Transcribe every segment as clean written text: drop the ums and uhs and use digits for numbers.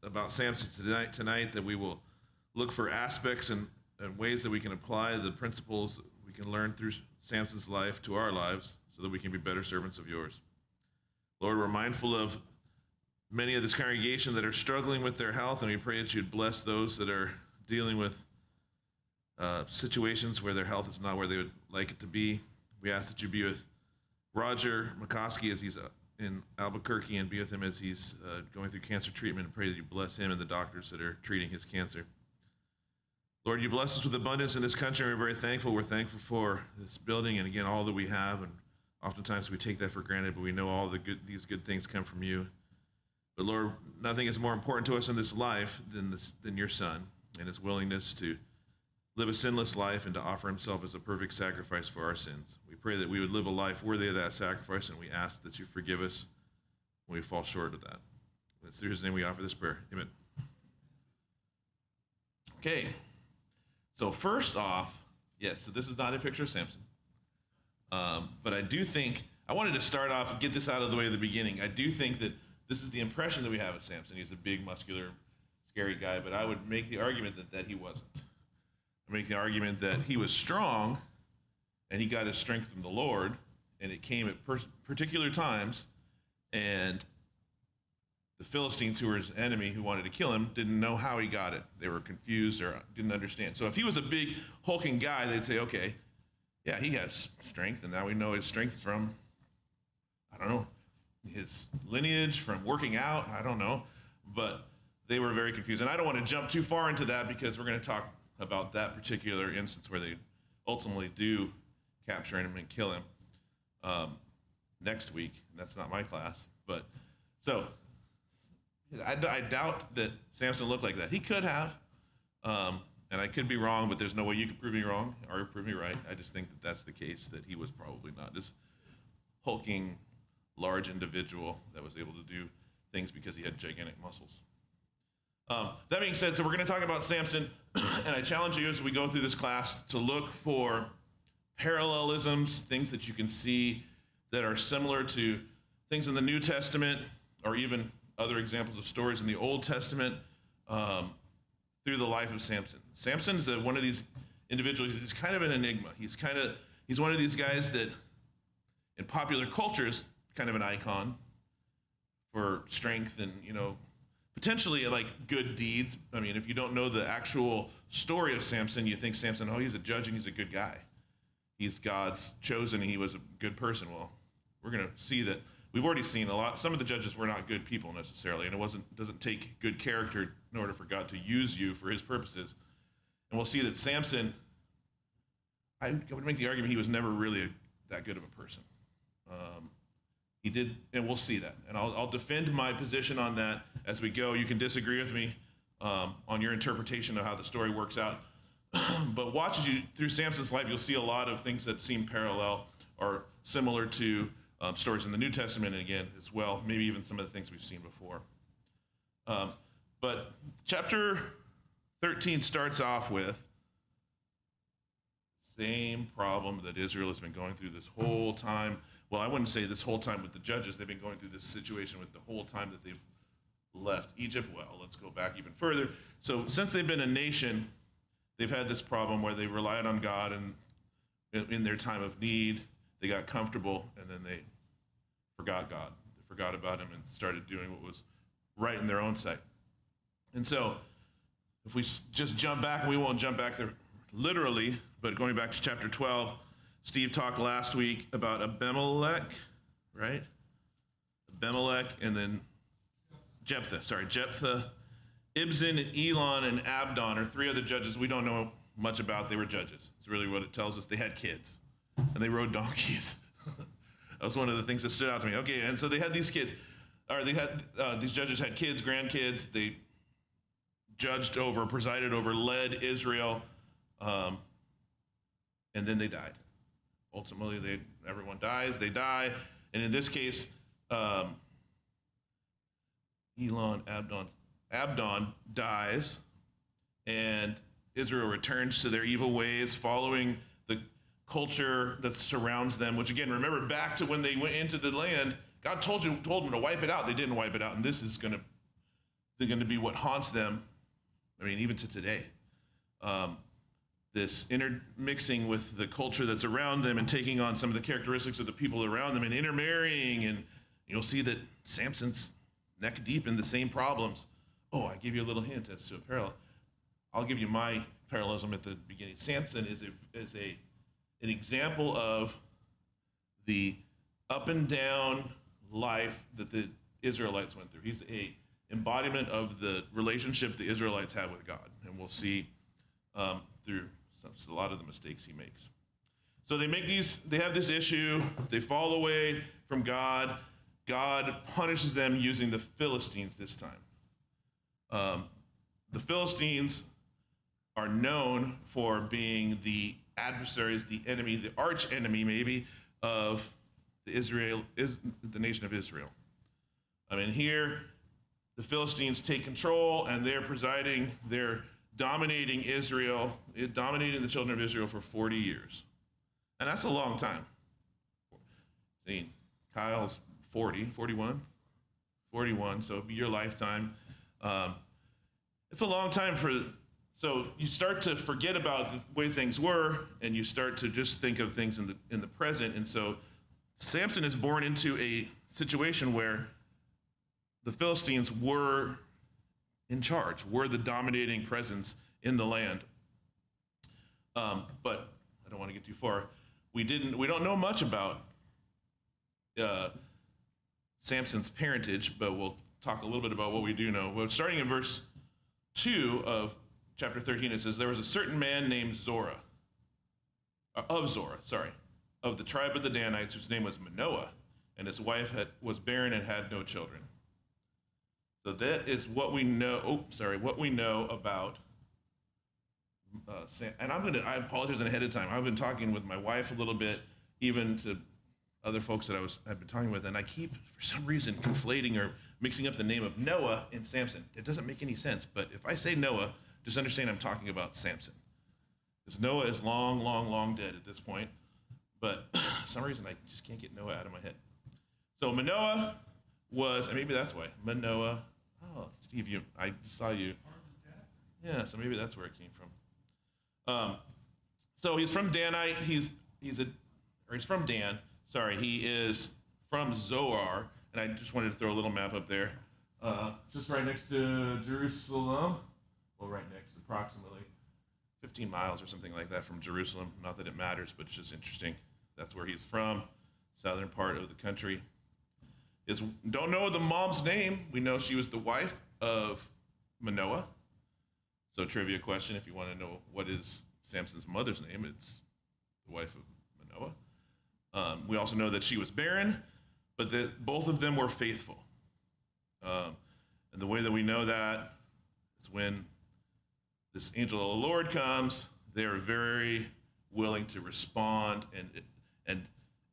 about Samson tonight, that we will look for aspects and ways that we can apply the principles we can learn through Samson's life to our lives so that we can be better servants of yours. Lord, we're mindful of many of this congregation that are struggling with their health, and we pray that you'd bless those that are dealing with situations where their health is not where they would like it to be. We ask that you be with Roger McCoskey as he's in Albuquerque, and be with him as he's going through cancer treatment, and pray that you bless him and the doctors that are treating his cancer. Lord, you bless us with abundance in this country. We're very thankful. We're thankful for this building and, again, all that we have. And oftentimes we take that for granted, but we know all these good things come from you. But Lord, nothing is more important to us in this life than your Son and his willingness to live a sinless life and to offer himself as a perfect sacrifice for our sins. We pray that we would live a life worthy of that sacrifice, and we ask that you forgive us when we fall short of that. It's through his name we offer this prayer. Amen. Okay. So first off, yes, so this is not a picture of Samson. But I do think, I wanted to start off and get this out of the way at the beginning. I do think that this is the impression that we have of Samson. He's a big, muscular, scary guy, but I would make the argument that he wasn't. I make the argument that he was strong, and he got his strength from the Lord, and it came at particular times, and the Philistines, who were his enemy, who wanted to kill him, didn't know how he got it. They were confused or didn't understand. So if he was a big, hulking guy, they'd say, okay, yeah, he has strength, and now we know his strength from, I don't know, his lineage, from working out, I don't know. But they were very confused. And I don't want to jump too far into that, because we're going to talk about that particular instance where they ultimately do capture him and kill him next week. That's not my class. But so I doubt that Samson looked like that. He could have, and I could be wrong, but there's no way you could prove me wrong or prove me right. I just think that that's the case, that he was probably not this hulking, large individual that was able to do things because he had gigantic muscles. That being said, so we're going to talk about Samson, and I challenge you as we go through this class to look for parallelisms, things that you can see that are similar to things in the New Testament, or even other examples of stories in the Old Testament, through the life of Samson. Samson is one of these individuals. He's kind of an enigma. He's one of these guys that in popular culture is kind of an icon for strength and, potentially like good deeds. I mean, if you don't know the actual story of Samson, you think Samson, oh, he's a judge and he's a good guy. He's God's chosen and he was a good person. Well, we're going to see that we've already seen some of the judges were not good people necessarily, and doesn't take good character in order for God to use you for his purposes. And we'll see that Samson, I would make the argument he was never really that good of a person. He did, and we'll see that. And I'll defend my position on that as we go. You can disagree with me on your interpretation of how the story works out. But watch as you through Samson's life, you'll see a lot of things that seem parallel or similar to stories in the New Testament, and again, as well, maybe even some of the things we've seen before. But chapter 13 starts off with the same problem that Israel has been going through this whole time. Well, I wouldn't say this whole time with the judges. They've been going through this situation with the whole time that they've left Egypt. Well, let's go back even further. So since they've been a nation, they've had this problem where they relied on God, and in their time of need, they got comfortable, and then they forgot God. They forgot about him and started doing what was right in their own sight. And so if we just jump back, and we won't jump back there literally, but going back to chapter 12, Steve talked last week about Abimelech, right? Abimelech, and then Jephthah, Ibzan, and Elon, and Abdon are three other judges we don't know much about. They were judges. It's really what it tells us. They had kids, and they rode donkeys. That was one of the things that stood out to me. Okay, and so they had these kids, or they had, these judges had kids, grandkids. They judged over, presided over, led Israel, and then they died. Ultimately, everyone dies, they die, and in this case, Abdon dies, and Israel returns to their evil ways, following the culture that surrounds them, which again, remember back to when they went into the land, God told them to wipe it out. They didn't wipe it out, and this is going to be what haunts them. I mean, even to today. This intermixing with the culture that's around them and taking on some of the characteristics of the people around them and intermarrying. And you'll see that Samson's neck deep in the same problems. Oh, I give you a little hint as to a parallel. I'll give you my parallelism at the beginning. Samson is an example of the up and down life that the Israelites went through. He's a embodiment of the relationship the Israelites had with God, and we'll see through a lot of the mistakes he makes. So they have this issue, they fall away from God. God punishes them using the Philistines this time. The Philistines are known for being the adversaries, the enemy, the arch enemy maybe of the nation of Israel. I mean, here the Philistines take control and they're presiding, they're dominating Israel, dominating the children of Israel for 40 years. And that's a long time. See, Kyle's 41, so it'll be your lifetime. It's a long time so you start to forget about the way things were, and you start to just think of things in the present. And so Samson is born into a situation where the Philistines were in charge, were the dominating presence in the land. But I don't want to get too far. We don't know much about Samson's parentage, but we'll talk a little bit about what we do know. Well, starting in verse 2 of chapter 13, it says, there was a certain man named of the tribe of the Danites, whose name was Manoah, and his wife was barren and had no children. So that is what we know. What we know about Sam. And I apologize ahead of time. I've been talking with my wife a little bit, even to other folks that I've been talking with, and I keep, for some reason, conflating or mixing up the name of Noah and Samson. It doesn't make any sense, but if I say Noah, just understand I'm talking about Samson. Because Noah is long, long, long dead at this point, but for some reason I just can't get Noah out of my head. So Manoah was, and maybe that's why, Manoah. Oh, Steve, I saw you. Yeah, so maybe that's where it came from. So he's from Danite. He's from Dan. Sorry, he is from Zoar, and I just wanted to throw a little map up there. Just right next to Jerusalem. Well, right next, approximately 15 miles or something like that from Jerusalem. Not that it matters, but it's just interesting. That's where he's from, southern part of the country. Don't know the mom's name. We know she was the wife of Manoah. So trivia question, if you want to know what is Samson's mother's name, it's the wife of Manoah. We also know that she was barren, but that both of them were faithful. And the way that we know that is when this angel of the Lord comes, they are very willing to respond and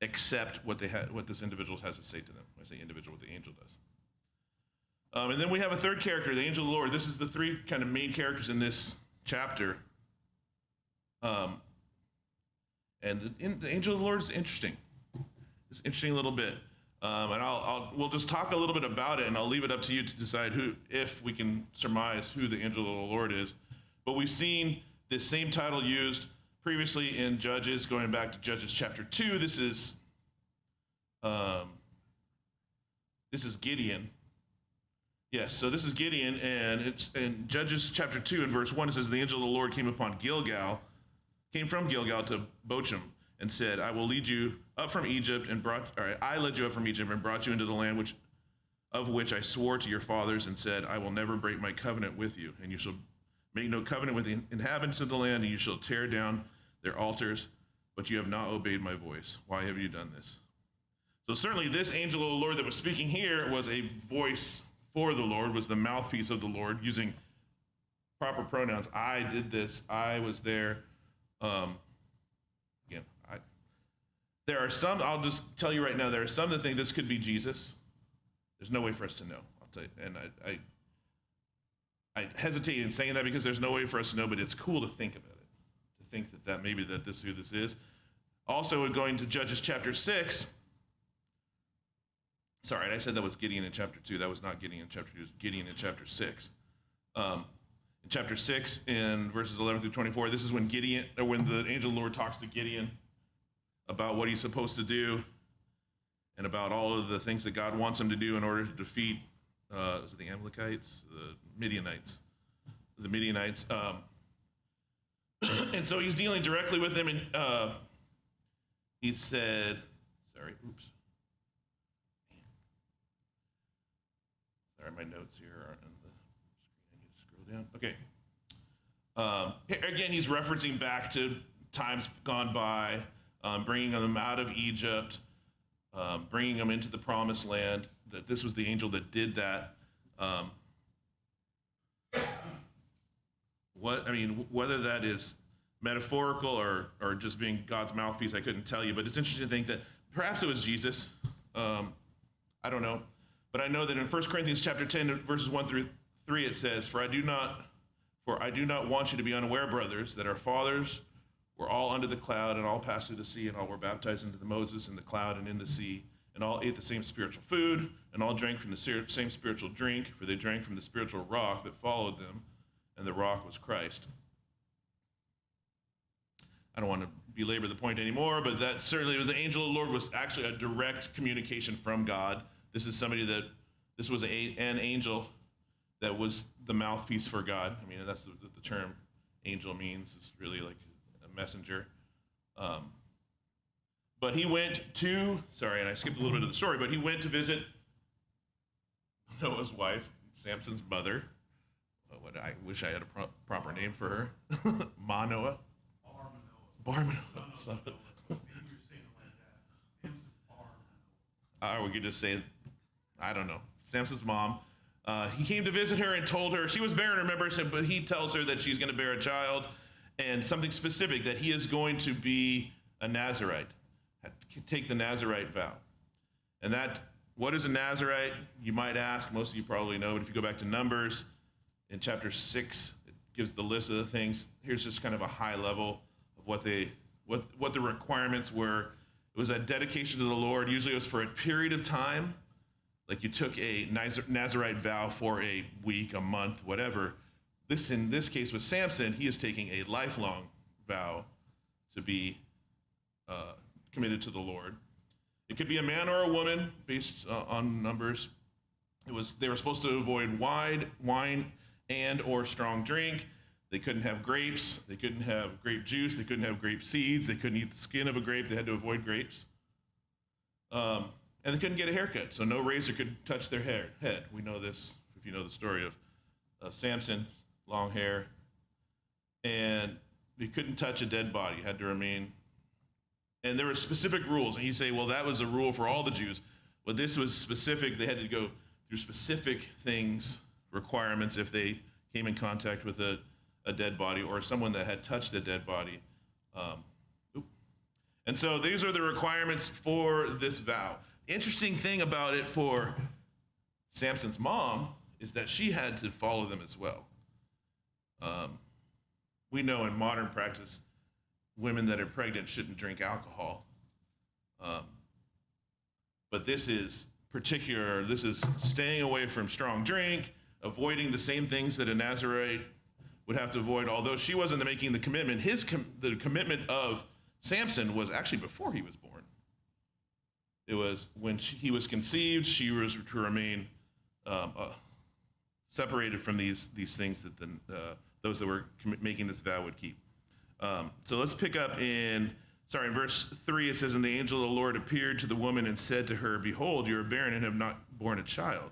accept what this individual has to say to them. When I say individual, what the angel does. And then we have a third character, the angel of the Lord. This is the three kind of main characters in this chapter. And the angel of the Lord is interesting. It's an interesting little bit. And we'll just talk a little bit about it, and I'll leave it up to you to decide if we can surmise who the angel of the Lord is. But we've seen this same title used previously in Judges, going back to Judges chapter 2. This is Gideon. Yes, so this is Gideon, and it's in Judges chapter 2 and verse 1. It says, the angel of the Lord came from Gilgal to Bochim, and said, I will lead you up from Egypt I led you up from Egypt and brought you into the land of which I swore to your fathers and said, I will never break my covenant with you, and you shall make no covenant with the inhabitants of the land, and you shall tear down their altars, but you have not obeyed my voice. Why have you done this? So certainly this angel of the Lord that was speaking here was a voice for the Lord, was the mouthpiece of the Lord, using proper pronouns. I did this. I was there. There are some, I'll just tell you right now, there are some that think this could be Jesus. There's no way for us to know, I'll tell you. And I hesitate in saying that because there's no way for us to know, but it's cool to think about it, to think that maybe this is who this is. Also, going to Judges chapter 6, Sorry, I said that was Gideon in chapter 2. That was not Gideon in chapter 2. It was Gideon in chapter 6. In chapter 6, in verses 11 through 24, this is when the angel of the Lord talks to Gideon about what he's supposed to do and about all of the things that God wants him to do in order to defeat is it the Amalekites, the Midianites. And so he's dealing directly with them, and he said, sorry, my notes here aren't on the screen. I need to scroll down. Okay. Again, he's referencing back to times gone by, bringing them out of Egypt, bringing them into the promised land, that this was the angel that did that. Whether that is metaphorical or just being God's mouthpiece, I couldn't tell you, but it's interesting to think that perhaps it was Jesus. I don't know. But I know that in 1 Corinthians chapter 10, verses 1 through 3, it says, For I do not want you to be unaware, brothers, that our fathers were all under the cloud, and all passed through the sea, and all were baptized into the Moses in the cloud and in the sea, and all ate the same spiritual food, and all drank from the same spiritual drink, for they drank from the spiritual rock that followed them, and the rock was Christ. I don't want to belabor the point anymore, but that certainly the angel of the Lord was actually a direct communication from God. This was an angel that was the mouthpiece for God. I mean, that's the term angel means. It's really like a messenger. But he went to, and I skipped a little bit of the story, but he went to visit Noah's wife, Samson's mother. I wish I had a proper name for her. Manoah. Bar Manoah. Or we could just say, I don't know, Samson's mom. He came to visit her and told her, she was barren, remember, but he tells her that she's going to bear a child, and something specific, that he is going to be a Nazirite, take the Nazirite vow. And what is a Nazirite? You might ask, most of you probably know, but if you go back to Numbers, in chapter 6, it gives the list of the things. Here's just kind of a high level of what the requirements were. It was a dedication to the Lord. Usually it was for a period of time. Like you took a Nazirite vow for a week, a month, whatever. In this case with Samson, he is taking a lifelong vow to be committed to the Lord. It could be a man or a woman based on Numbers. They were supposed to avoid wine and or strong drink. They couldn't have grapes. They couldn't have grape juice. They couldn't have grape seeds. They couldn't eat the skin of a grape. They had to avoid grapes. And they couldn't get a haircut, so no razor could touch their head. We know this, if you know the story of Samson, long hair. And they couldn't touch a dead body, had to remain. And there were specific rules, and you say, well, that was a rule for all the Jews. But this was specific. They had to go through specific things, requirements, if they came in contact with a dead body or someone that had touched a dead body. And so these are the requirements for this vow. Interesting thing about it for Samson's mom is that she had to follow them as well. We know in modern practice, women that are pregnant shouldn't drink alcohol. But this is particular, this is staying away from strong drink, avoiding the same things that a Nazirite would have to avoid, although she wasn't making the commitment. The commitment of Samson was actually before he was born. It was when he was conceived, she was to remain separated from these things that those that were making this vow would keep. So let's pick up in verse 3, it says, And the angel of the Lord appeared to the woman and said to her, Behold, you are barren and have not borne child,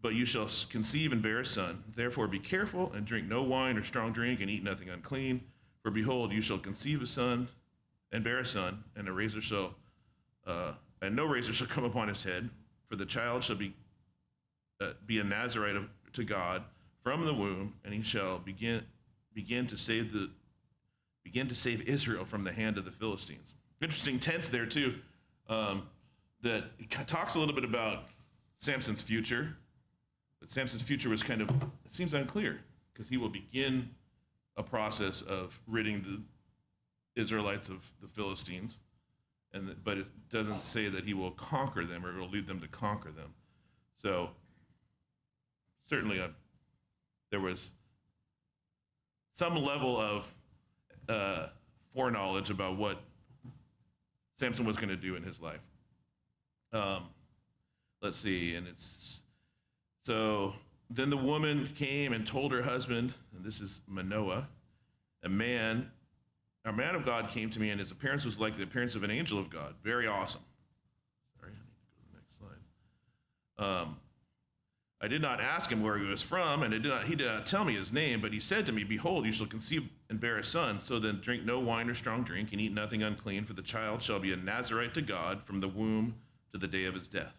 but you shall conceive and bear a son. Therefore be careful and drink no wine or strong drink and eat nothing unclean. For behold, you shall conceive a son and bear a son, and no razor shall come upon his head, for the child shall be a Nazirite to God from the womb, and he shall begin to save Israel from the hand of the Philistines. Interesting tense there too, that it talks a little bit about Samson's future, but Samson's future was it seems unclear, because he will begin a process of ridding the Israelites of the Philistines. but it doesn't say that he will conquer them or will lead them to conquer them. So certainly there was some level of foreknowledge about what Samson was going to do in his life. Let's see, and it's, so then the woman came and told her husband, and this is Manoah, a man of God came to me, and his appearance was like the appearance of an angel of God. Very awesome. Sorry, I need to go to the next slide. I did not ask him where he was from, and he did not tell me his name, but he said to me, behold, you shall conceive and bear a son. So then drink no wine or strong drink, and eat nothing unclean, for the child shall be a Nazarite to God from the womb to the day of his death.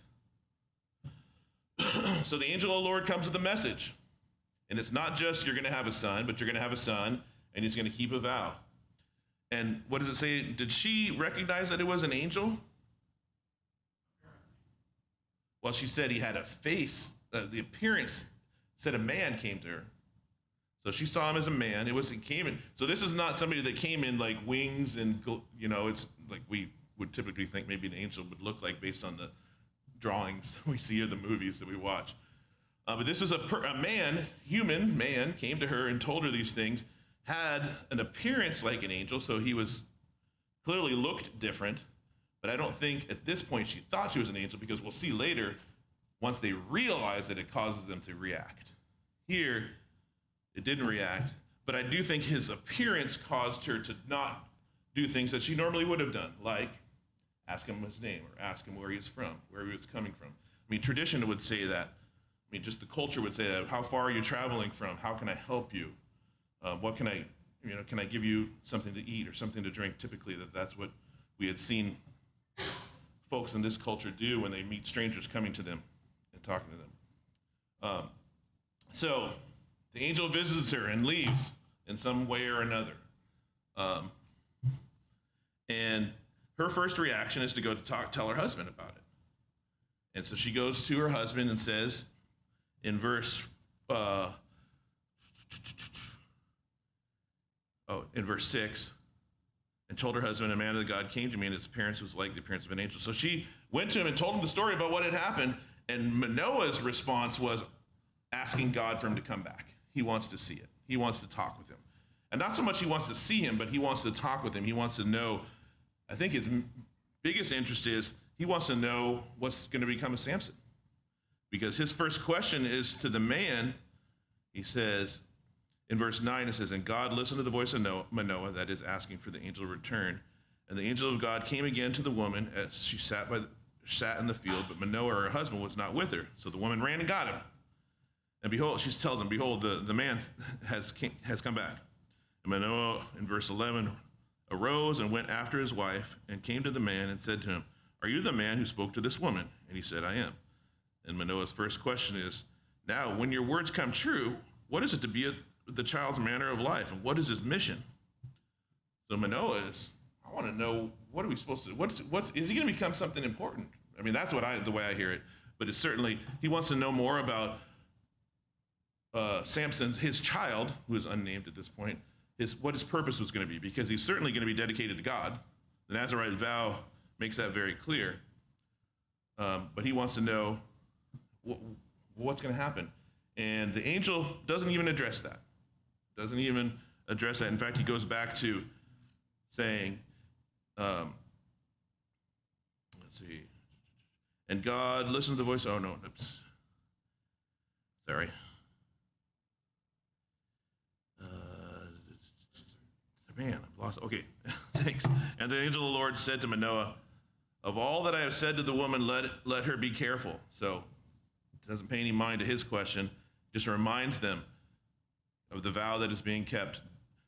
So the angel of the Lord comes with a message. And it's not just you're going to have a son, but you're going to have a son, and he's going to keep a vow. And what does it say? Did she recognize that it was an angel? Well, she said he had a face. The appearance said a man came to her. So she saw him as a man. He came in. So this is not somebody that came in like wings and, it's like we would typically think maybe an angel would look like based on the drawings we see or the movies that we watch. But this was a man, human man, came to her and told her these things, had an appearance like an angel, so he was clearly looked different. But I don't think at this point she thought she was an angel, because we'll see later, once they realize it, it causes them to react. Here, it didn't react, but I do think his appearance caused her to not do things that she normally would have done, like ask him his name or ask him where he's from, where he was coming from. I mean, tradition would say that. I mean, just the culture would say that. How far are you traveling from? How can I help you? What can I give you something to eat or something to drink? Typically, that's what we had seen folks in this culture do when they meet strangers coming to them and talking to them. So the angel visits her and leaves in some way or another. And her first reaction is to go to tell her husband about it. And so she goes to her husband and says in verse 6, and told her husband, a man of God came to me, and his appearance was like the appearance of an angel. So she went to him and told him the story about what had happened, and Manoah's response was asking God for him to come back. He wants to see it. He wants to talk with him. And not so much he wants to see him, but he wants to talk with him. He wants to know, I think his biggest interest is he wants to know what's going to become of Samson. Because his first question is to the man. He says, in verse 9, it says, and God listened to the voice of Manoah, that is asking for the angel to return. And the angel of God came again to the woman as she sat in the field, but Manoah, her husband, was not with her. So the woman ran and got him. And behold, she tells him, behold, the man has come back. And Manoah, in verse 11, arose and went after his wife and came to the man and said to him, are you the man who spoke to this woman? And he said, I am. And Manoah's first question is, now, when your words come true, what is it to be the child's manner of life, and what is his mission? So Manoah is, I want to know, what are we supposed to do? Is he going to become something important? I mean, that's the way I hear it. But it's certainly, he wants to know more about Samson, his child, who is unnamed at this point, what his purpose was going to be, because he's certainly going to be dedicated to God. The Nazarite vow makes that very clear. But he wants to know what's going to happen. And the angel doesn't even address that. In fact, he goes back to saying, let's see, and God listened to the voice. Oh, no, oops. Sorry. Man, I've lost. Okay, thanks. And the angel of the Lord said to Manoah, of all that I have said to the woman, let her be careful. So it doesn't pay any mind to his question, just reminds them of the vow that is being kept.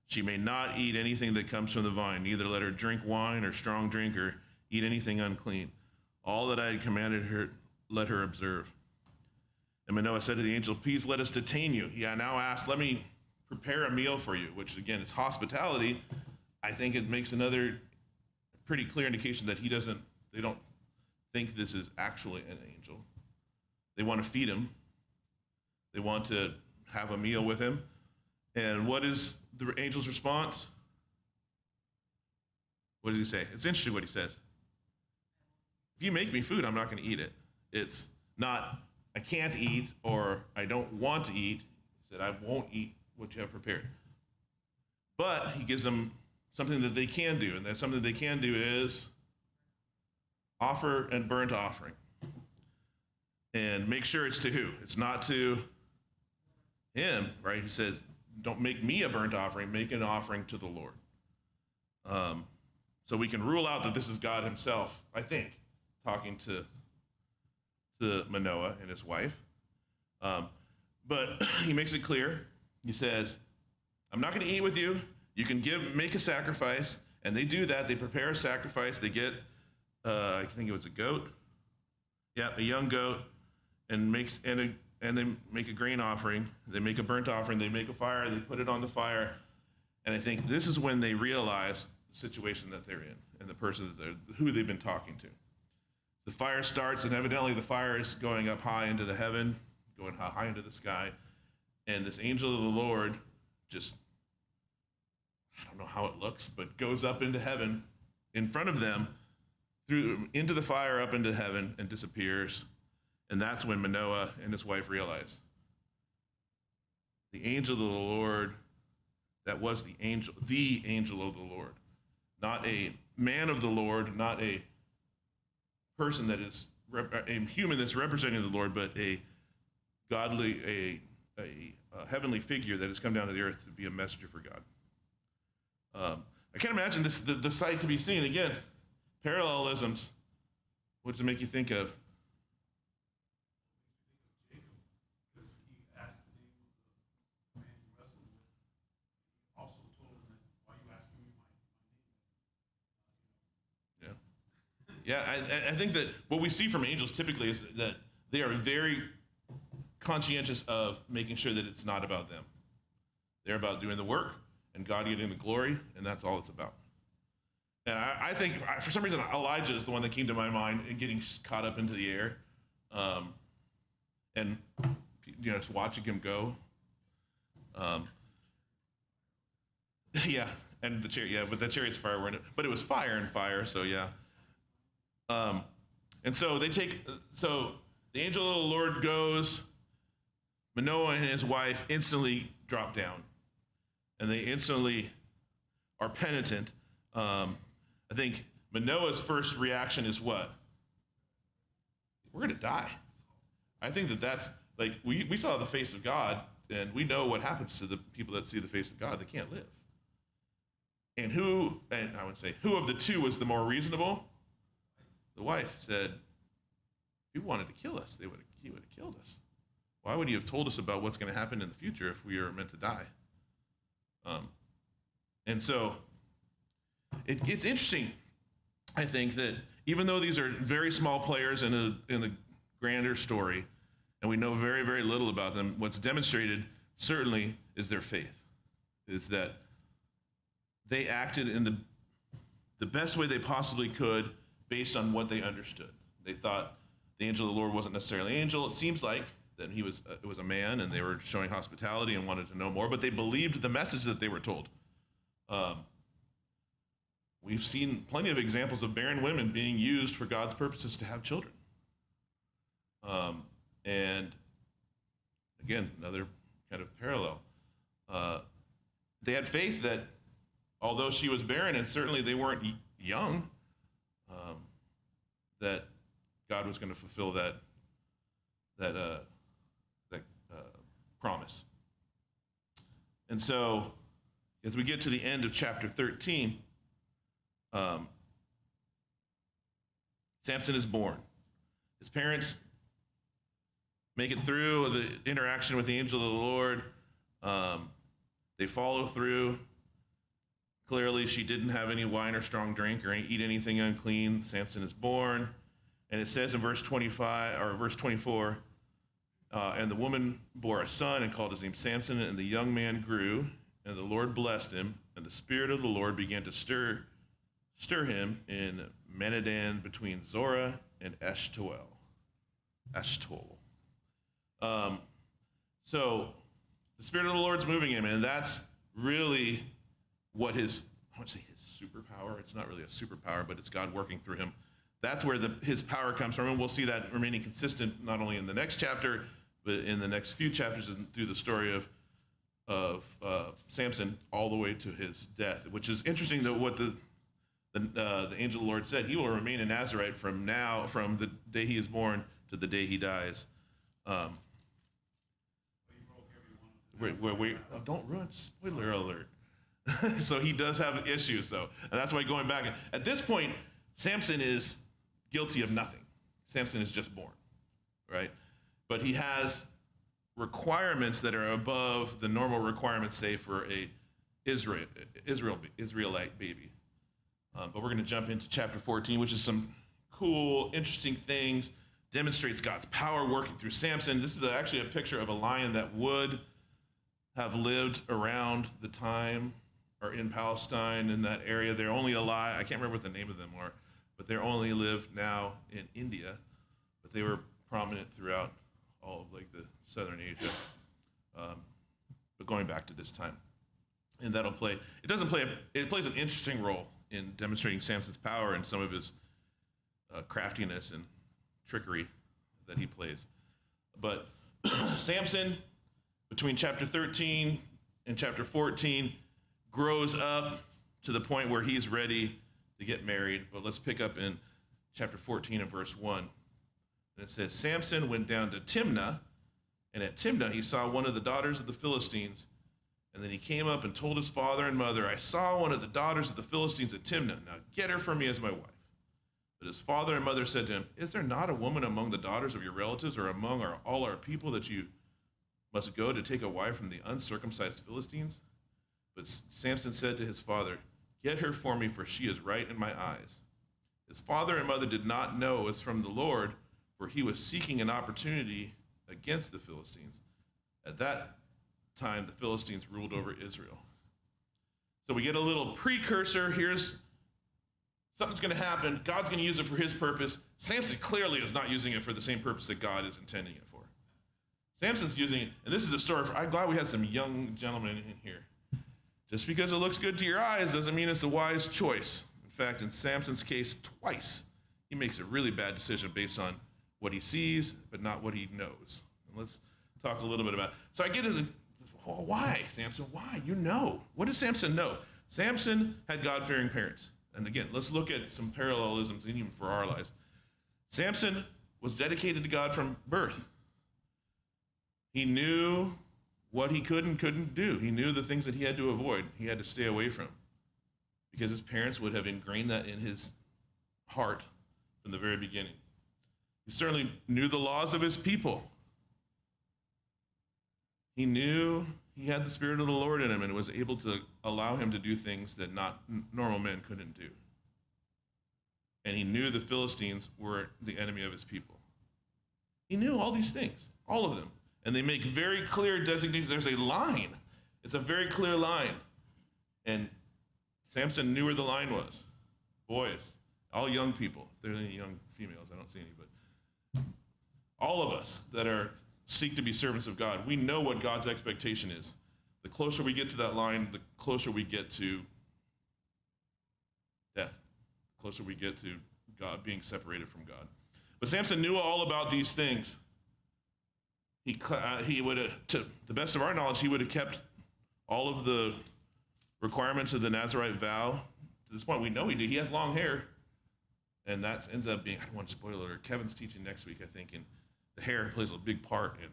She may not eat anything that comes from the vine, neither let her drink wine or strong drink or eat anything unclean. All that I had commanded her, let her observe. And Manoah said to the angel, please let us detain you. He now asked, let me prepare a meal for you, which again is hospitality. I think it makes another pretty clear indication that they don't think this is actually an angel. They want to feed him. They want to have a meal with him. And what is the angel's response? What does he say? It's interesting what he says. if you make me food, I'm not going to eat it. It's not, I can't eat or I don't want to eat. He said, I won't eat what you have prepared. But he gives them something that they can do, and that something they can do is offer and burnt offering. And make sure it's to who? It's not to him, right? He says, don't make me a burnt offering, make an offering to the Lord. So we can rule out that this is God himself, I think, talking to Manoah and his wife. But he makes it clear. He says, I'm not going to eat with you. You can make a sacrifice. And they do that. They prepare a sacrifice. They get, I think it was a goat. Yeah, a young goat. And they make a grain offering. They make a burnt offering. They make a fire. They put it on the fire. And I think this is when they realize the situation that they're in and the person who they've been talking to. The fire starts, and evidently the fire is going up high into the heaven, going high into the sky. And this angel of the Lord just, I don't know how it looks, but goes up into heaven in front of them, into the fire up into heaven, and disappears. And that's when Manoah and his wife realize the angel of the Lord, that was the angel of the Lord, not a man of the Lord, not a person that is a human that's representing the Lord, but a godly, a heavenly figure that has come down to the earth to be a messenger for God. I can't imagine the sight to be seen. Again, parallelisms. What does it make you think of? Yeah, I think that what we see from angels typically is that they are very conscientious of making sure that it's not about them. They're about doing the work and God getting the glory, and that's all it's about. And I think, for some reason, Elijah is the one that came to my mind in getting caught up into the air, and just watching him go. Yeah, and the chariot, yeah, but the chariot's fire were in it, but it was fire and fire, so yeah. And so so the angel of the Lord goes, Manoah and his wife instantly drop down, and they instantly are penitent. I think Manoah's first reaction is what? We're going to die. I think that's, like, we saw the face of God, and we know what happens to the people that see the face of God. They can't live. And I would say, who of the two was the more reasonable? The wife said, if he wanted to kill us, he would have killed us. Why would he have told us about what's going to happen in the future if we are meant to die? And so it's interesting, I think, that even though these are very small players in the grander story, and we know very, very little about them, what's demonstrated certainly is their faith, is that they acted in the best way they possibly could based on what they understood. They thought the angel of the Lord wasn't necessarily an angel. It seems like that it was a man, and they were showing hospitality and wanted to know more, but they believed the message that they were told. We've seen plenty of examples of barren women being used for God's purposes to have children. And again, another kind of parallel. They had faith that although she was barren, and certainly they weren't young, that God was going to fulfill that promise. And so, as we get to the end of chapter 13, Samson is born. His parents make it through the interaction with the angel of the Lord. They follow through. Clearly, she didn't have any wine or strong drink or eat anything unclean. Samson is born. And it says in verse 25 or verse 24, and the woman bore a son and called his name Samson, and the young man grew, and the Lord blessed him, and the Spirit of the Lord began to stir him in Menadan between Zorah and Eshtaol. So the Spirit of the Lord's moving him, and that's really what I wouldn't say his superpower. It's not really a superpower, but it's God working through him. that's where his power comes from, and we'll see that remaining consistent not only in the next chapter, but in the next few chapters and through the story of Samson all the way to his death, which is interesting that what the angel of the Lord said, he will remain a Nazarite from the day he is born to the day he dies. Wait, oh, don't ruin, spoiler alert. So he does have issues, though. And that's why going back, at this point, Samson is guilty of nothing. Samson is just born, right? But he has requirements that are above the normal requirements, say, for a Israelite baby. But we're going to jump into chapter 14, which is some cool, interesting things, demonstrates God's power working through Samson. This is actually a picture of a lion that would have lived around the time or in Palestine, in that area. They're only alive, I can't remember what the name of them are, but they only live now in India, but they were prominent throughout all of like the southern Asia, but going back to this time. And that'll play, it plays an interesting role in demonstrating Samson's power and some of his craftiness and trickery that he plays. But Samson, between chapter 13 and chapter 14, grows up to the point where he's ready to get married. But let's pick up in chapter 14 and verse 1. And it says, Samson went down to Timnah, and at Timnah he saw one of the daughters of the Philistines. And then he came up and told his father and mother, I saw one of the daughters of the Philistines at Timnah. Now get her for me as my wife. But his father and mother said to him, is there not a woman among the daughters of your relatives or among all our people that you must go to take a wife from the uncircumcised Philistines? But Samson said to his father, get her for me, for she is right in my eyes. His father and mother did not know it was from the Lord, for he was seeking an opportunity against the Philistines. At that time, the Philistines ruled over Israel. So we get a little precursor. Here's something's going to happen. God's going to use it for his purpose. Samson clearly is not using it for the same purpose that God is intending it for. Samson's using it, and this is a story I'm glad we had some young gentlemen in here. Just because it looks good to your eyes doesn't mean it's a wise choice. In fact, in Samson's case, twice, he makes a really bad decision based on what he sees, but not what he knows. And let's talk a little bit about it. So I get into why, Samson? Why? You know. What does Samson know? Samson had God-fearing parents. And again, let's look at some parallelisms even for our lives. Samson was dedicated to God from birth. He knew what he could and couldn't do. He knew the things that he had to avoid, he had to stay away from, because his parents would have ingrained that in his heart from the very beginning. He certainly knew the laws of his people. He knew he had the Spirit of the Lord in him and was able to allow him to do things that normal men couldn't do. And he knew the Philistines were the enemy of his people. He knew all these things, all of them. And they make very clear designations. There's a line. It's a very clear line. And Samson knew where the line was. Boys, all young people. If there's any young females, I don't see any, but all of us that seek to be servants of God, we know what God's expectation is. The closer we get to that line, the closer we get to death. The closer we get to God, being separated from God. But Samson knew all about these things. He would have, to the best of our knowledge, he would have kept all of the requirements of the Nazirite vow. To this point, we know he did. He has long hair, and that ends up being, I don't want to spoil it, Kevin's teaching next week, I think, and the hair plays a big part in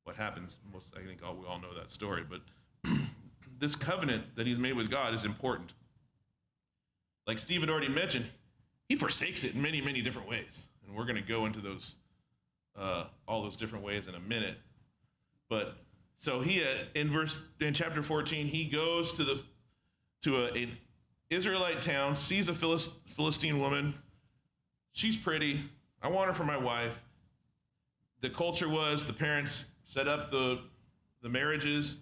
what happens. I think we all know that story, but this covenant that he's made with God is important. Like Steve had already mentioned, he forsakes it in many, many different ways, and we're going to go into those all those different ways in a minute. But so in chapter 14, he goes to an Israelite town, sees a Philistine woman. She's pretty. I want her for my wife. The culture was the parents set up the marriages,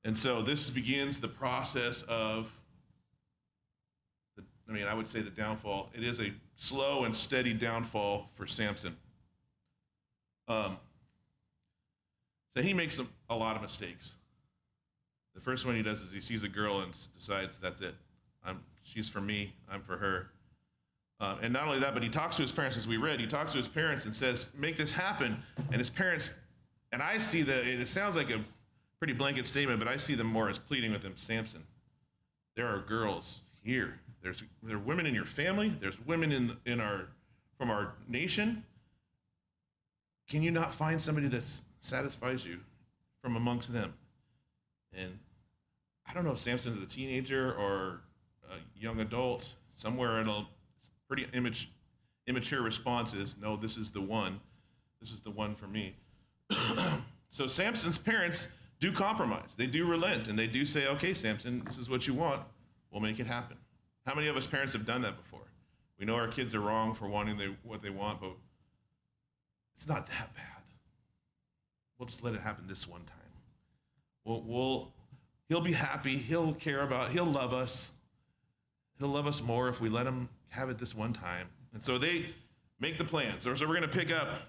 and so this begins the process of I would say the downfall. It is a slow and steady downfall for Samson. So he makes a lot of mistakes. The first one he does is he sees a girl and decides that's it. She's for me, I'm for her. And not only that, but he talks to his parents, as we read, he talks to his parents and says, make this happen. And his parents, and I see that, it sounds like a pretty blanket statement, but I see them more as pleading with him. Samson, there are girls here. There are women in your family. There's women from our nation. Can you not find somebody that satisfies you from amongst them? And I don't know if Samson's a teenager or a young adult. Somewhere in a pretty immature response is, no, this is the one. This is the one for me. So Samson's parents do compromise. They do relent, and they do say, okay, Samson, this is what you want. We'll make it happen. How many of us parents have done that before? We know our kids are wrong for wanting what they want, but it's not that bad. We'll just let it happen this one time. He'll be happy. He'll care about. He'll love us. He'll love us more if we let him have it this one time. And so they make the plan. So we're going to pick up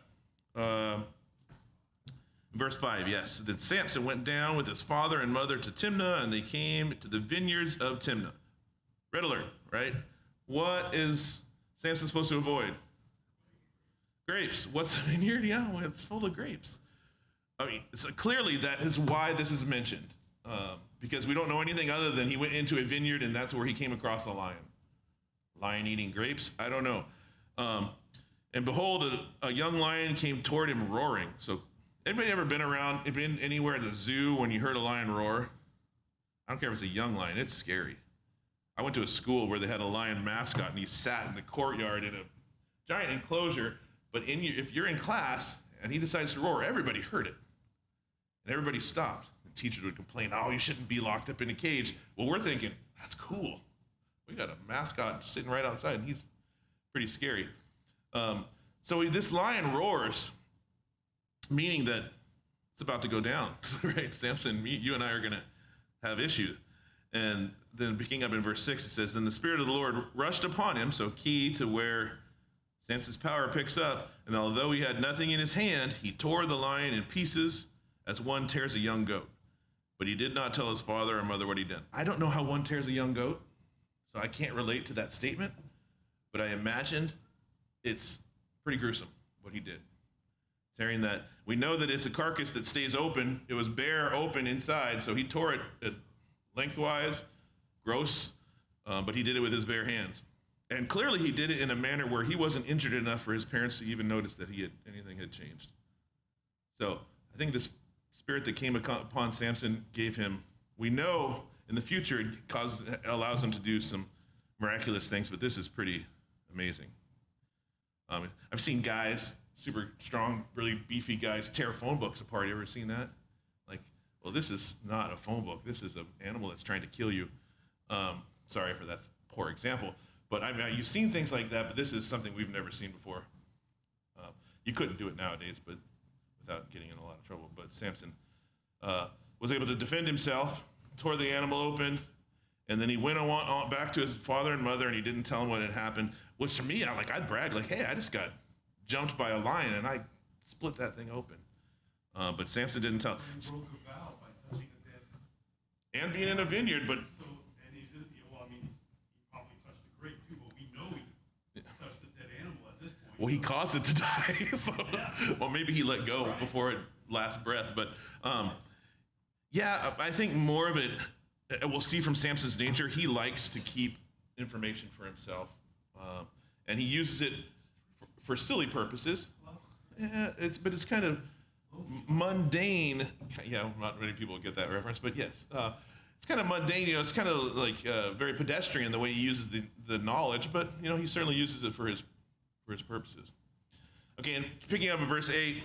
verse 5. Yes, then Samson went down with his father and mother to Timnah, and they came to the vineyards of Timnah. Red alert, right? What is Samson supposed to avoid? Grapes. What's a vineyard? Yeah, well, it's full of grapes. I mean, so clearly that is why this is mentioned, because we don't know anything other than he went into a vineyard and that's where he came across a lion. Lion eating grapes? I don't know. And behold, a young lion came toward him roaring. So anybody ever been anywhere at the zoo when you heard a lion roar? I don't care if it's a young lion, it's scary. I went to a school where they had a lion mascot and he sat in the courtyard in a giant enclosure, but if you're in class and he decides to roar, everybody heard it. And everybody stopped. And teachers would complain, oh, you shouldn't be locked up in a cage. Well, we're thinking, that's cool. We got a mascot sitting right outside and he's pretty scary. So this lion roars, meaning that it's about to go down, right? Samson, you and I are gonna have issue. And then picking up in verse 6, it says, then the Spirit of the Lord rushed upon him, so key to where Samson's power picks up, and although he had nothing in his hand, he tore the lion in pieces as one tears a young goat. But he did not tell his father or mother what he'd done. I don't know how one tears a young goat, so I can't relate to that statement, but I imagined it's pretty gruesome what he did. Tearing that, we know that it's a carcass that stays open. It was bare open inside, so he tore it lengthwise, gross, but he did it with his bare hands. And clearly he did it in a manner where he wasn't injured enough for his parents to even notice that anything had changed. So I think this spirit that came upon Samson gave him, we know in the future it allows him to do some miraculous things, but this is pretty amazing. I've seen guys, super strong, really beefy guys, tear phone books apart. You ever seen that? Like, well, this is not a phone book. This is an animal that's trying to kill you. Sorry for that poor example. But I mean, you've seen things like that, but this is something we've never seen before. You couldn't do it nowadays, but without getting in a lot of trouble. But Samson was able to defend himself, tore the animal open, and then he went on back to his father and mother, and he didn't tell them what had happened. Which to me, I'd brag, like, hey, I just got jumped by a lion, and I split that thing open. But Samson didn't tell. He broke a vow by touching a dead. And being in a vineyard, but. So, and he's in, well, I mean, he probably touched the grape too, but we know he touched the dead animal at this point. Well, he caused it to die. So, yeah. Well, maybe he let go before it last breath. But yeah, I think more of it, we'll see from Samson's nature, he likes to keep information for himself. And he uses it for silly purposes. Yeah, but it's kind of mundane. Yeah, not many people get that reference, but yes. It's kind of mundane, it's kind of like very pedestrian the way he uses the knowledge, but he certainly uses it for his purposes. Okay, and picking up in verse 8,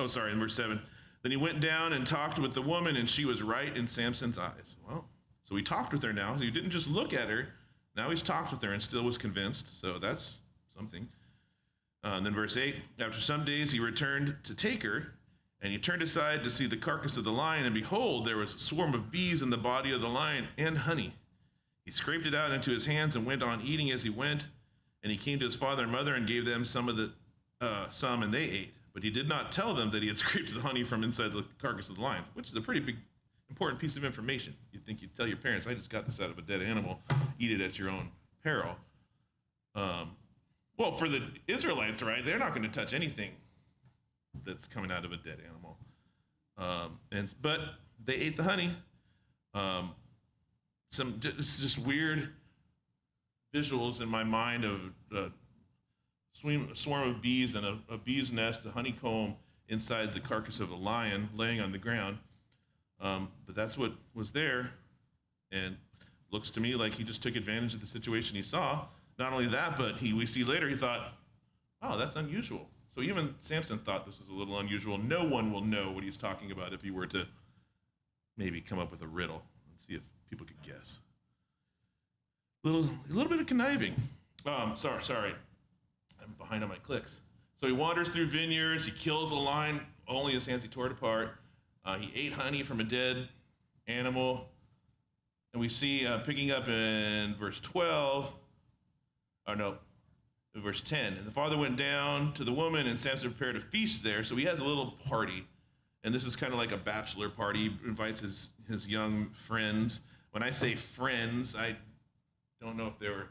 in verse 7, then he went down and talked with the woman, and she was right in Samson's eyes. Well, so he talked with her now. So he didn't just look at her. Now he's talked with her and still was convinced, so that's something. And then verse 8, after some days he returned to take her, and he turned aside to see the carcass of the lion, and behold, there was a swarm of bees in the body of the lion and honey. He scraped it out into his hands and went on eating as he went, and he came to his father and mother and gave them some, and they ate. But he did not tell them that he had scraped the honey from inside the carcass of the lion, which is a pretty big, important piece of information. You'd think you'd tell your parents, I just got this out of a dead animal, eat it at your own peril. Well, for the Israelites, right? They're not going to touch anything that's coming out of a dead animal. But they ate the honey. It's just weird visuals in my mind of a swarm of bees and a bee's nest, a honeycomb inside the carcass of a lion laying on the ground. But that's what was there, and looks to me like he just took advantage of the situation he saw. Not only that, but we see later he thought, "Wow, that's unusual." So even Samson thought this was a little unusual. No one will know what he's talking about if he were to maybe come up with a riddle and see if people could guess. A little bit of conniving. Sorry, I'm behind on my clicks. So he wanders through vineyards. He kills a lion, only his hands he tore it apart. He ate honey from a dead animal. And we see picking up in verse 12, verse 10. And the father went down to the woman, and Samson prepared a feast there. So he has a little party. And this is kind of like a bachelor party. He invites his young friends. When I say friends, I don't know if they were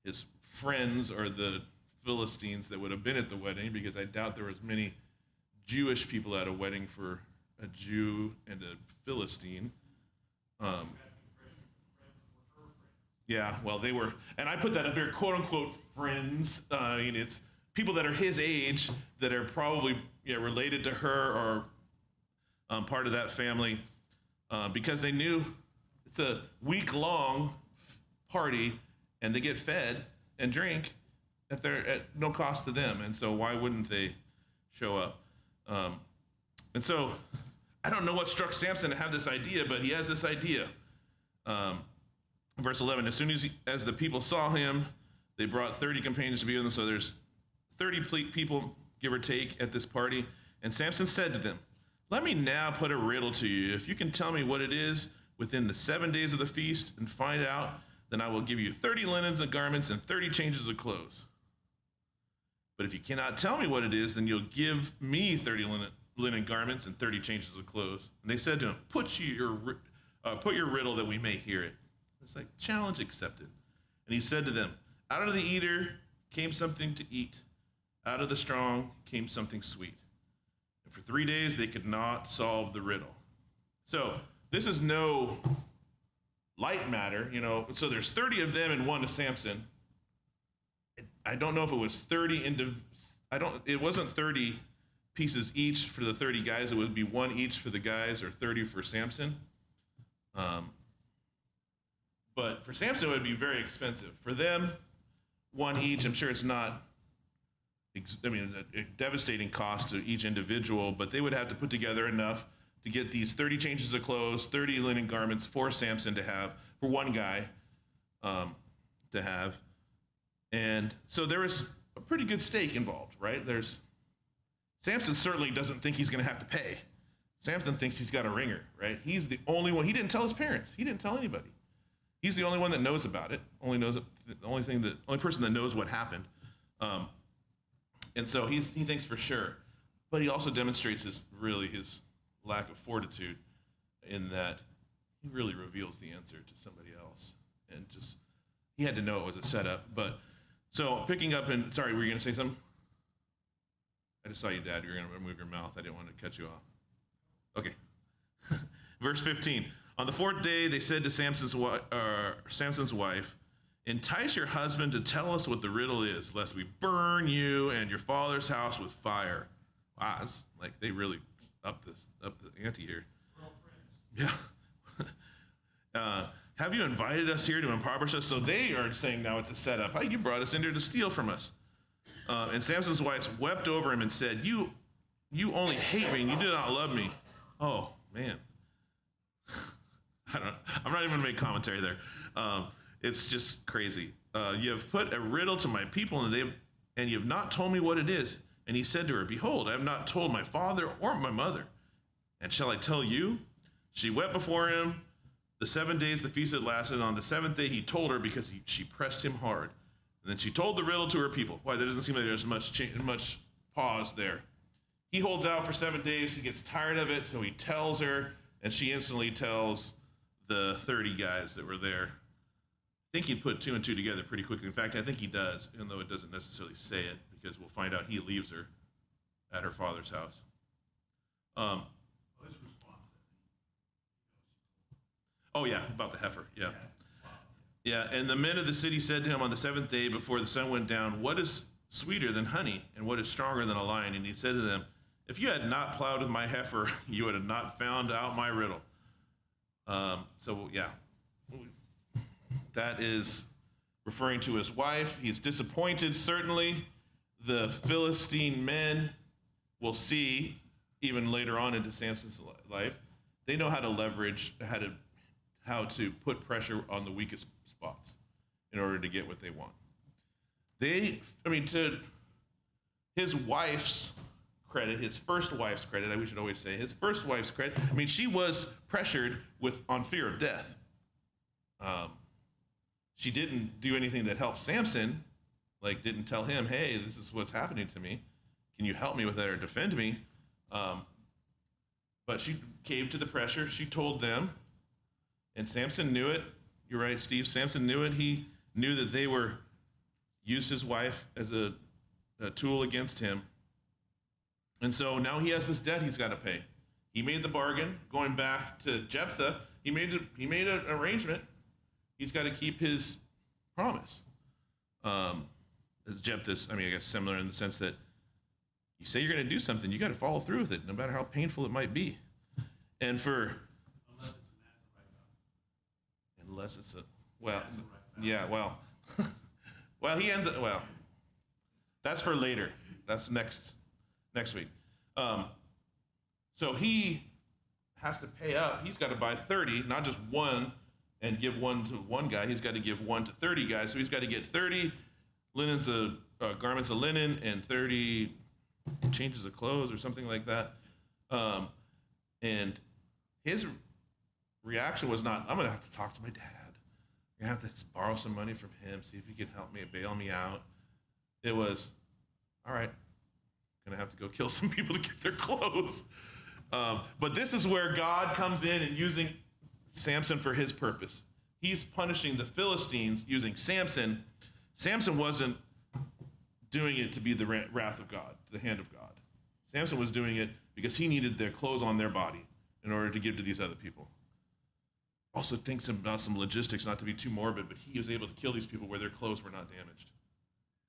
his friends or the Philistines that would have been at the wedding, because I doubt there was many Jewish people at a wedding for a Jew and a Philistine. Yeah, well, they were, and I put that up here, quote unquote friends. It's people that are his age that are probably related to her or part of that family, because they knew it's a week-long party and they get fed and drink at no cost to them, and so why wouldn't they show up? And so I don't know what struck Samson to have this idea, but he has this idea. Verse 11, as soon as the people saw him, they brought 30 companions to be with them. So there's 30 people, give or take, at this party. And Samson said to them, "Let me now put a riddle to you. If you can tell me what it is within the 7 days of the feast and find out, then I will give you 30 linens and garments and 30 changes of clothes. But if you cannot tell me what it is, then you'll give me 30 linen garments and 30 changes of clothes." And they said to him, put your riddle that we may hear it. It's like, challenge accepted. And he said to them, out of the eater came something to eat. Out of the strong came something sweet. And for 3 days they could not solve the riddle. So this is no light matter, So there's 30 of them and one of Samson. I don't know if it was 30 it wasn't 30 pieces each for the 30 guys. It would be one each for the guys or 30 for Samson. But for Samson, it would be very expensive. For them, one each, I'm sure it's not, a devastating cost to each individual, but they would have to put together enough to get these 30 changes of clothes, 30 linen garments for Samson to have, for one guy to have. And so there was a pretty good stake involved, right? Samson certainly doesn't think he's going to have to pay. Samson thinks he's got a ringer, right? He's the only one. He didn't tell his parents. He didn't tell anybody. He's the only one that knows about it. The only person that knows what happened. And so he thinks for sure. But he also demonstrates his lack of fortitude in that he really reveals the answer to somebody else. And he had to know it was a setup. But so picking up sorry, were you going to say something? I just saw you, Dad. You're going to move your mouth. I didn't want to cut you off. Okay. Verse 15. On the 4th day, they said to Samson's wife, entice your husband to tell us what the riddle is, lest we burn you and your father's house with fire. Wow, it's like they really up the ante here. Yeah. Have you invited us here to impoverish us? So they are saying now it's a setup. Hey, you brought us in here to steal from us. And Samson's wife wept over him and said, you only hate me and you do not love me. Oh, man. I'm not even gonna make commentary there. It's just crazy. You have put a riddle to my people and you have not told me what it is. And he said to her, behold, I have not told my father or my mother. And shall I tell you? She wept before him the 7 days the feast had lasted. On the 7th day he told her because she pressed him hard. And then she told the riddle to her people. Why, there doesn't seem like there's much pause there. He holds out for 7 days. He gets tired of it, so he tells her, and she instantly tells the 30 guys that were there. think he'd put two and two together pretty quickly. In fact, I think he does, even though it doesn't necessarily say it, because we'll find out he leaves her at her father's house. His response, Oh, yeah, about the heifer, yeah. Yeah, and the men of the city said to him on the seventh day before the sun went down, what is sweeter than honey, and what is stronger than a lion? And he said to them, if you had not plowed with my heifer, you would have not found out my riddle. So, yeah, that is referring to his wife. He's disappointed, certainly. The Philistine men will see, even later on into Samson's life, they know how to leverage, how to put pressure on the weakest spots in order to get what they want. To his wife's credit, his first wife's credit, we should always say, his first wife's credit, she was pressured on fear of death. She didn't do anything that helped Samson, like didn't tell him, hey, this is what's happening to me. Can you help me with that or defend me? But she caved to the pressure. She told them, and Samson knew it. You're right, Steve. Samson knew it. He knew that they were used his wife as a tool against him. And so now he has this debt he's got to pay. He made the bargain. Going back to Jephthah, he made an arrangement. He's got to keep his promise. Jephthah's, I guess similar in the sense that you say you're going to do something, you got to follow through with it, no matter how painful it might be. And unless it's a well, yeah, well, well, he ends up, well, that's for later. That's next week. So he has to pay up. He's got to buy 30, not just one, and give one to one guy. He's got to give one to 30 guys. So he's got to get 30 garments of linen and 30 changes of clothes or something like that. And his reaction was not, I'm going to have to talk to my dad. I'm going to have to borrow some money from him, see if he can help me, bail me out. It was, all right, going to have to go kill some people to get their clothes. But this is where God comes in and using Samson for his purpose. He's punishing the Philistines using Samson. Samson wasn't doing it to be the wrath of God, the hand of God. Samson was doing it because he needed their clothes on their body in order to give to these other people. Also thinks about some logistics, not to be too morbid, but he was able to kill these people where their clothes were not damaged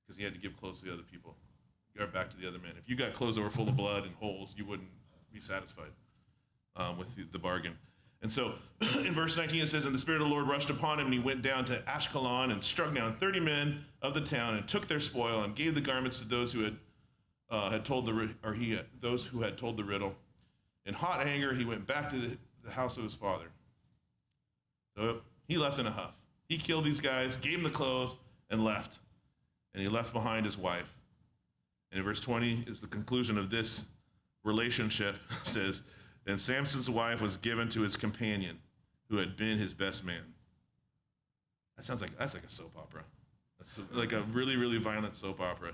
because he had to give clothes to the other people. Go back to the other men. If you got clothes that were full of blood and holes, you wouldn't be satisfied with the bargain. And so in verse 19 it says, and the Spirit of the Lord rushed upon him, and he went down to Ashkelon and struck down 30 men of the town and took their spoil and gave the garments to those who had told the riddle. In hot anger, he went back to the house of his father. So he left in a huff. He killed these guys, gave them the clothes, and left. And he left behind his wife. And in verse 20 is the conclusion of this relationship. It says, and Samson's wife was given to his companion, who had been his best man. That's like a soap opera. That's like a really, really violent soap opera.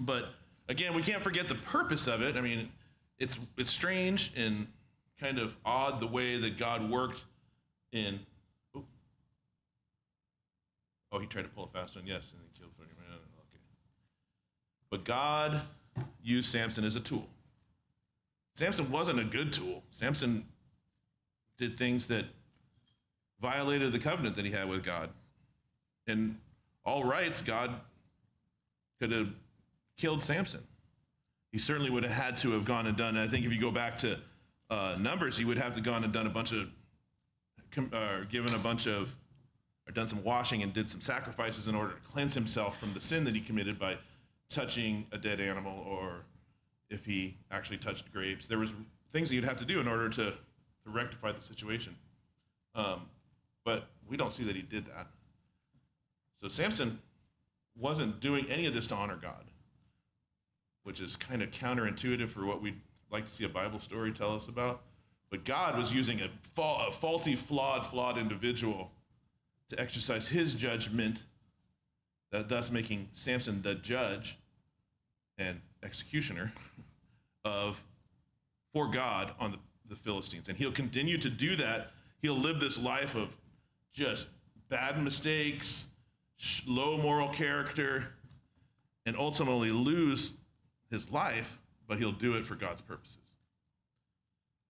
But again, we can't forget the purpose of it. It's strange and kind of odd the way that God worked in. Oh, he tried to pull a fast one, yes, and he killed 30 men. Okay. But God used Samson as a tool. Samson wasn't a good tool. Samson did things that violated the covenant that he had with God. In all rights, God could have killed Samson. He certainly would have had to have gone and done, and I think if you go back to Numbers, he would have to gone and done done some washing and did some sacrifices in order to cleanse himself from the sin that he committed by touching a dead animal, or if he actually touched grapes. There was things that you'd have to do in order to rectify the situation. But we don't see that he did that. So Samson wasn't doing any of this to honor God, which is kind of counterintuitive for what we'd like to see a Bible story tell us about. But God was using a faulty, flawed individual to exercise his judgment, thus making Samson the judge and executioner for God on the Philistines. And he'll continue to do that. He'll live this life of just bad mistakes, low moral character, and ultimately lose his life, but he'll do it for God's purposes.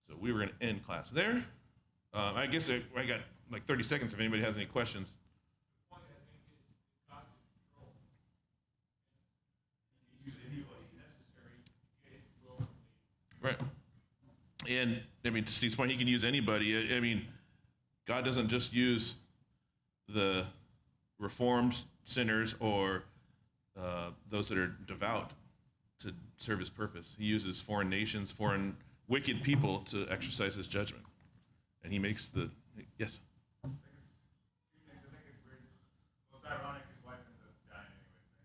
So we were going to end class there. I guess I got like 30 seconds if anybody has any questions. Right. And I mean, to Steve's point, he can use anybody. I mean, God doesn't just use the reformed sinners or those that are devout to serve his purpose. He uses foreign nations, foreign wicked people to exercise his judgment. And he makes the, yes? I think it's two things. I think it's weird. Well, it's ironic his wife ends up dying anyways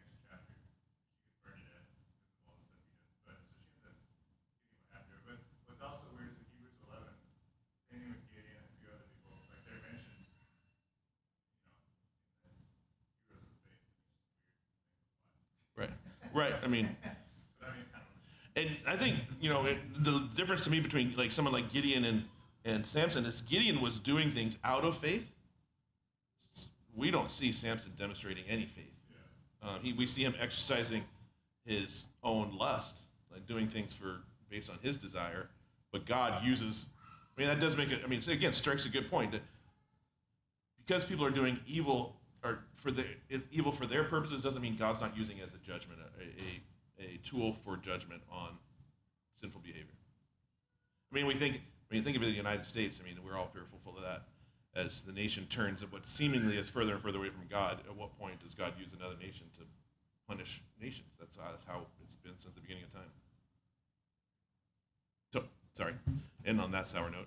next chapter. She gets burned to death because of all the stuff he does. But so she ends up getting what happened to her. But what's also weird is in Hebrews 11, same thing with Gideon and a few other people, like they're mentioned, in the heroes of faith. Right. Right. I mean, But I mean, I don't know. and I think, the difference to me between like someone like Gideon and Samson is Gideon was doing things out of faith. We don't see Samson demonstrating any faith. We see him exercising his own lust, like doing things based on his desire. But God uses, that does make it, it again strikes a good point that because people are doing evil or it's evil for their purposes doesn't mean God's not using it as a judgment, a tool for judgment on sinful behavior. When you think of the United States, we're all fearful of that. As the nation turns what seemingly is further and further away from God, at what point does God use another nation to punish nations? That's how it's been since the beginning of time. So, sorry, end on that sour note.